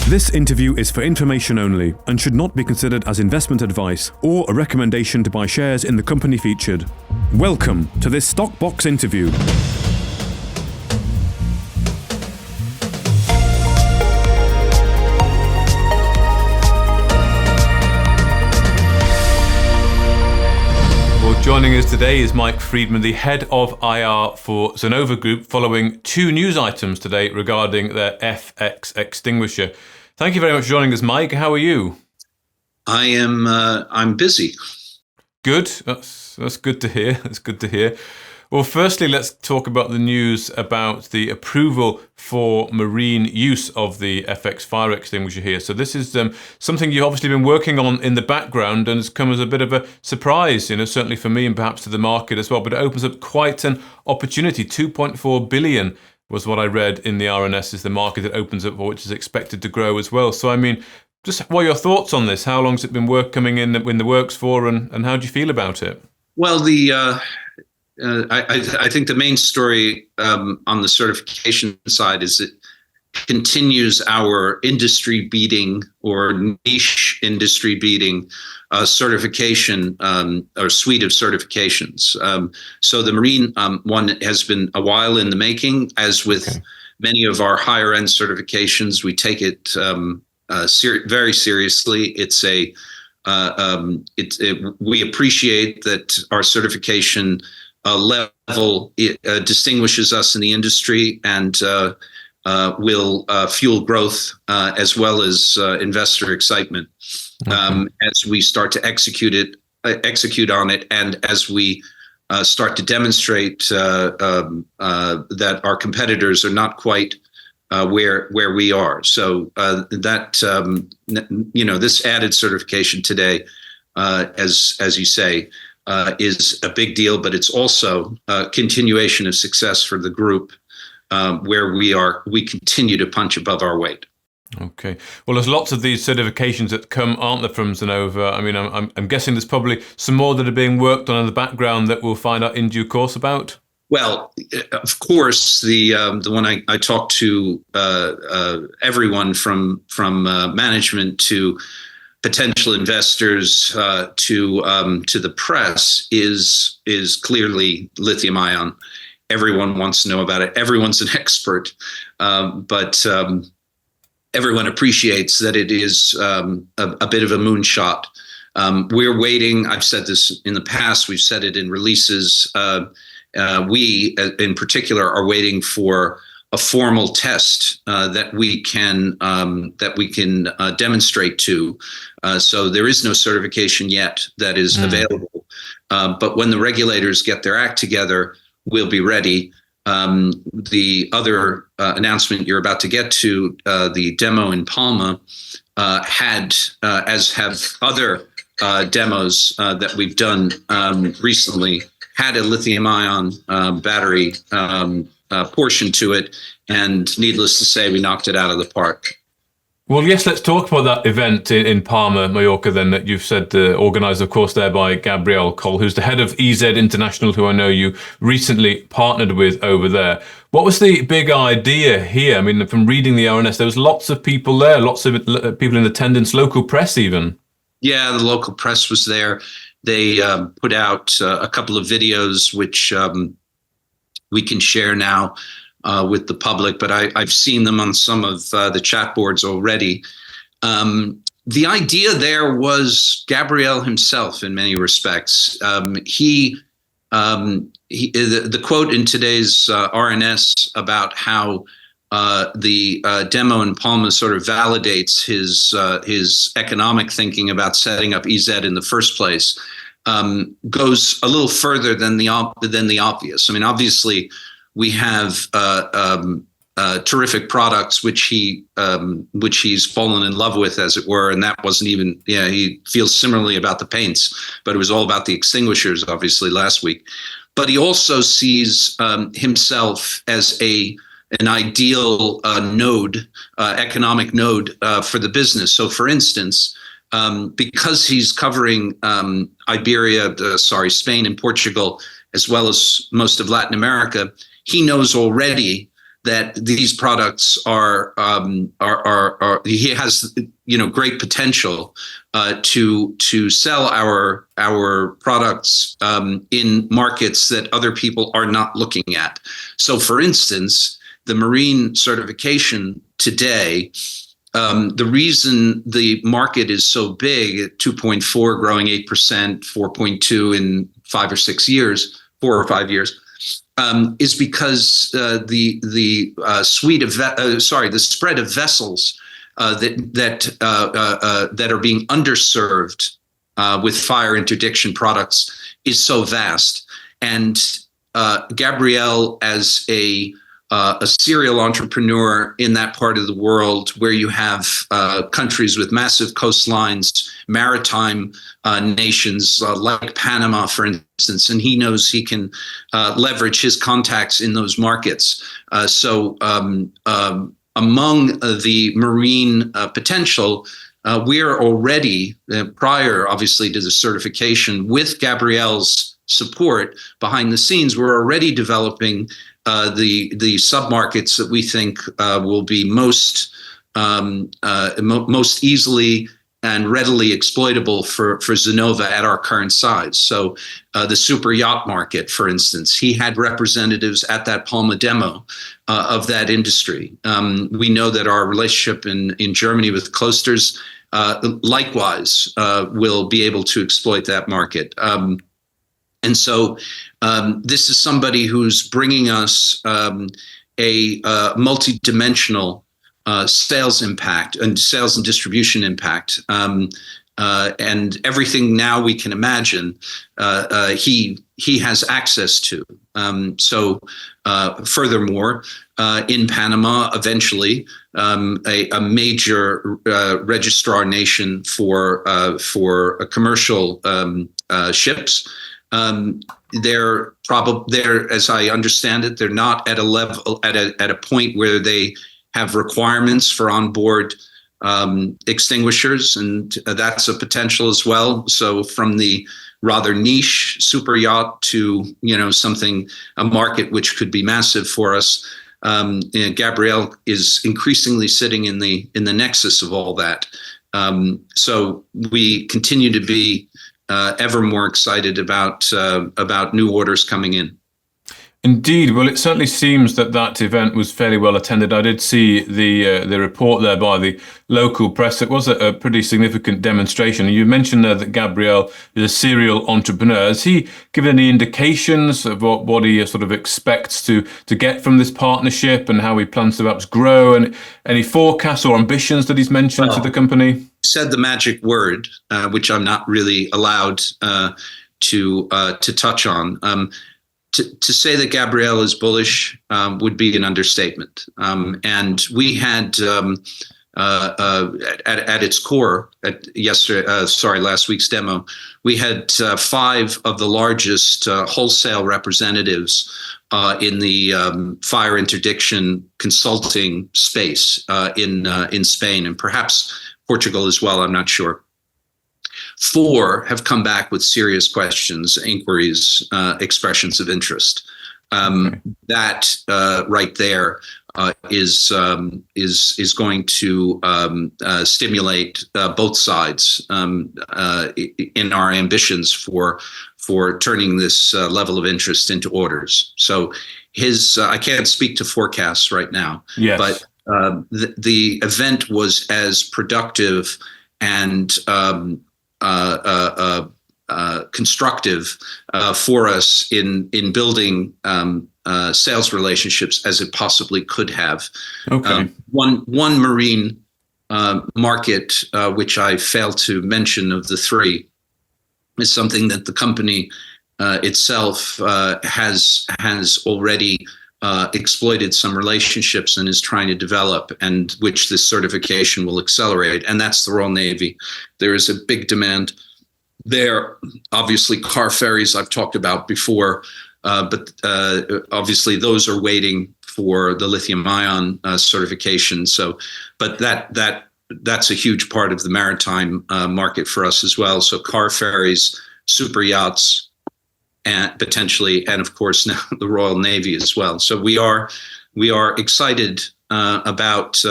This interview is for information only and should not be considered as investment advice or a recommendation to buy shares in the company featured. Welcome to this Stock Box interview. Joining us today is Mike Friedman, the head of IR for Zenova Group, following two news items today regarding their FX Extinguisher. Thank you very much for joining us, Mike. How are you? I'm busy. Good. That's good to hear. That's good to hear. Well, firstly, let's talk about the news about the approval for marine use of the FX fire extinguisher here. So this is something you've obviously been working on in the background and has come as a bit of a surprise, certainly for me and perhaps to the market as well. But it opens up quite an opportunity. 2.4 billion was what I read in the RNS is the market it opens up for, which is expected to grow as well. So, just what are your thoughts on this? How long has it been coming in the works for, and how do you feel about it? Well, I think the main story on the certification side is it continues our industry-beating or niche industry-beating certification or suite of certifications. So the marine one has been a while in the making. As with many of our higher-end certifications, we take it very seriously. We appreciate that our certification level distinguishes us in the industry and will fuel growth as well as investor excitement as we start to execute on it, and as we start to demonstrate that our competitors are not quite where we are. So this added certification today, as you say, is a big deal, but it's also a continuation of success for the group, where we continue to punch above our weight. Okay. Well, there's lots of these certifications that come, aren't there, from Zenova? I'm guessing there's probably some more that are being worked on in the background that we'll find out in due course about. Well, of course, the one I talked to everyone from management to potential investors to the press is clearly lithium ion. Everyone wants to know about it. Everyone's an expert, but everyone appreciates that it is a bit of a moonshot. We're waiting. I've said this in the past. We've said it in releases. We, in particular, are waiting for a formal test that we can demonstrate to. So there is no certification yet that is available. But when the regulators get their act together, we'll be ready. The other announcement you're about to get to, the demo in Palma, had, as have other demos that we've done recently, had a lithium-ion battery portion to it, and needless to say, we knocked it out of the park. Well, yes, let's talk about that event in Palma, Mallorca, then, that you've said organised, of course, there by Gabriel Cole, who's the head of EZ International, who I know you recently partnered with over there. What was the big idea here? From reading the RNS, there was lots of people there, lots of people in attendance, local press even. Yeah, the local press was there. They put out a couple of videos, which we can share now with the public, but I've seen them on some of the chat boards already. The idea there was Gabriel himself in many respects. The quote in today's RNS about how the demo in Palma sort of validates his economic thinking about setting up EZ in the first place goes a little further than the obvious. Obviously, we have terrific products which he's fallen in love with, as it were, and that wasn't even. He feels similarly about the paints, but it was all about the extinguishers, obviously, last week. But he also sees himself as an ideal economic node for the business. So, for instance, because he's covering Spain and Portugal, as well as most of Latin America, he knows already that these products are he has great potential to sell our products in markets that other people are not looking at. So, for instance, the marine certification today. The reason the market is so big at 2.4, growing 8%, 4.2 in 4 or 5 years, is because the spread of vessels that are being underserved with fire interdiction products is so vast, and Gabrielle, as a serial entrepreneur in that part of the world where you have countries with massive coastlines, maritime nations like Panama, for instance, and he knows he can leverage his contacts in those markets. So among the marine potential, we are already, prior obviously to the certification, with Gabrielle's support behind the scenes, we're already developing the submarkets that we think will be most easily and readily exploitable for Zenova at our current size. So the super yacht market, for instance, he had representatives at that Palma demo of that industry. We know that our relationship in Germany with Klosters likewise will be able to exploit that market. And so this is somebody who's bringing us a multidimensional sales impact and sales and distribution impact. And everything now we can imagine he has access to. So furthermore, in Panama, eventually, a major registrar nation for commercial ships. They're as I understand it, they're not at a level at a point where they have requirements for onboard extinguishers, and that's a potential as well. So from the rather niche super yacht to a market which could be massive for us. Gabrielle is increasingly sitting in the nexus of all that. So we continue to be ever more excited about new orders coming in. Indeed. Well, it certainly seems that event was fairly well attended. I did see the report there by the local press. It was a pretty significant demonstration. You mentioned there that Gabriel is a serial entrepreneur. Has he given any indications of what he sort of expects to get from this partnership and how he plans to perhaps grow, and any forecasts or ambitions that he's mentioned to the company? Said the magic word, which I'm not really allowed to touch on. To say that Gabrielle is bullish would be an understatement. And we had at its core last week's demo, we had 5 of the largest wholesale representatives in the fire interdiction consulting space in Spain and perhaps Portugal as well. I'm not sure. 4 have come back with serious questions, inquiries, expressions of interest. That right there is going to stimulate both sides in our ambitions for turning this level of interest into orders. So I can't speak to forecasts right now, yes, but the event was as productive and constructive for us in building sales relationships as it possibly could have. Okay. One marine market, which I failed to mention of the 3, is something that the company itself has already exploited some relationships and is trying to develop, and which this certification will accelerate. And that's the Royal Navy. There is a big demand there. Obviously, car ferries I've talked about before, but obviously those are waiting for the lithium-ion certification. So, but that's a huge part of the maritime market for us as well. So car ferries, super yachts, and potentially, and of course now the Royal Navy as well. So we are we are excited about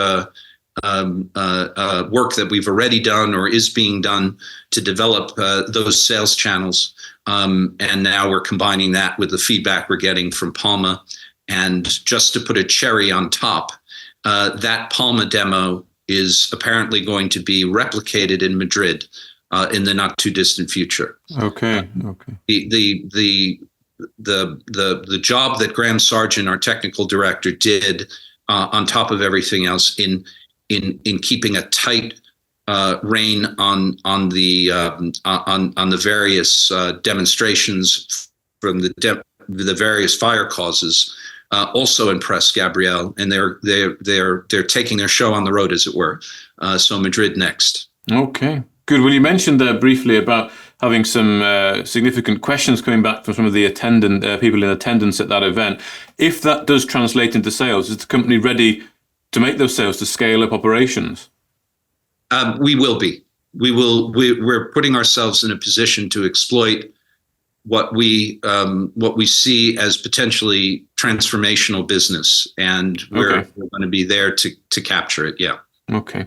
work that we've already done or is being done to develop those sales channels. And now we're combining that with the feedback we're getting from Palma. And just to put a cherry on top, that Palma demo is apparently going to be replicated in Madrid in the not too distant future. Okay. The job that Graham Sargent, our technical director, did on top of everything else in keeping a tight rein on the various demonstrations from the various fire causes also impressed Gabriel, and they're taking their show on the road, as it were. So Madrid next. Okay, good. Well, you mentioned there briefly about having some significant questions coming back from some of the people in attendance at that event. If that does translate into sales, is the company ready to make those sales, to scale up operations? We will be. We're putting ourselves in a position to exploit what we see as potentially transformational business, and we're going to be there to capture it. Yeah. Okay.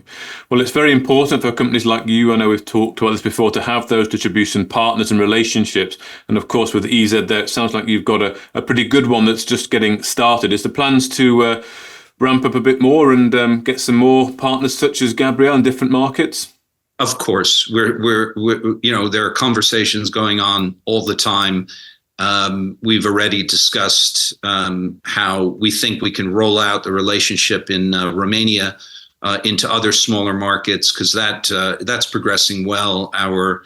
Well, it's very important for companies like you, I know we've talked about this before, to have those distribution partners and relationships. And of course, with EZ there, it sounds like you've got a pretty good one that's just getting started. Is the plans to ramp up a bit more and get some more partners such as Gabriel in different markets? Of course, we're there are conversations going on all the time. We've already discussed how we think we can roll out the relationship in Romania into other smaller markets, because that's progressing well. Our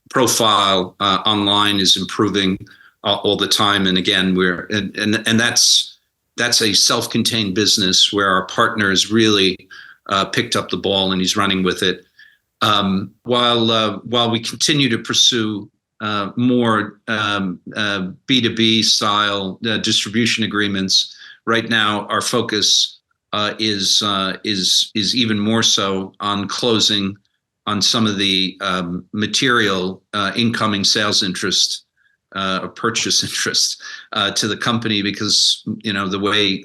profile online is improving all the time, and again, that's a self-contained business where our partner has really picked up the ball and he's running with it. While we continue to pursue more B2B style distribution agreements, right now our focus is even more so on closing on some of the material incoming sales interest. Or purchase interest to the company, because the way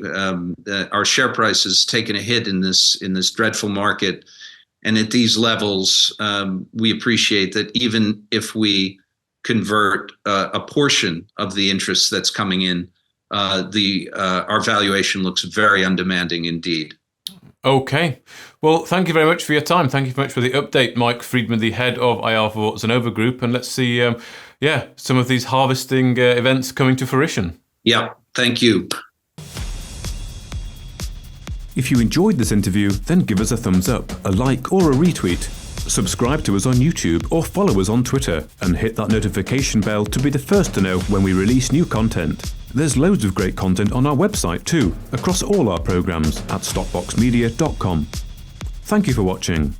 our share price has taken a hit in this dreadful market, and at these levels, we appreciate that even if we convert a portion of the interest that's coming in, our valuation looks very undemanding indeed. Okay. Well, thank you very much for your time. Thank you very much for the update, Mike Friedman, the head of IR for Zenova Group. And let's see, some of these harvesting events coming to fruition. Yeah, thank you. If you enjoyed this interview, then give us a thumbs up, a like or a retweet. Subscribe to us on YouTube or follow us on Twitter, and hit that notification bell to be the first to know when we release new content. There's loads of great content on our website too, across all our programs at stockboxmedia.com. Thank you for watching.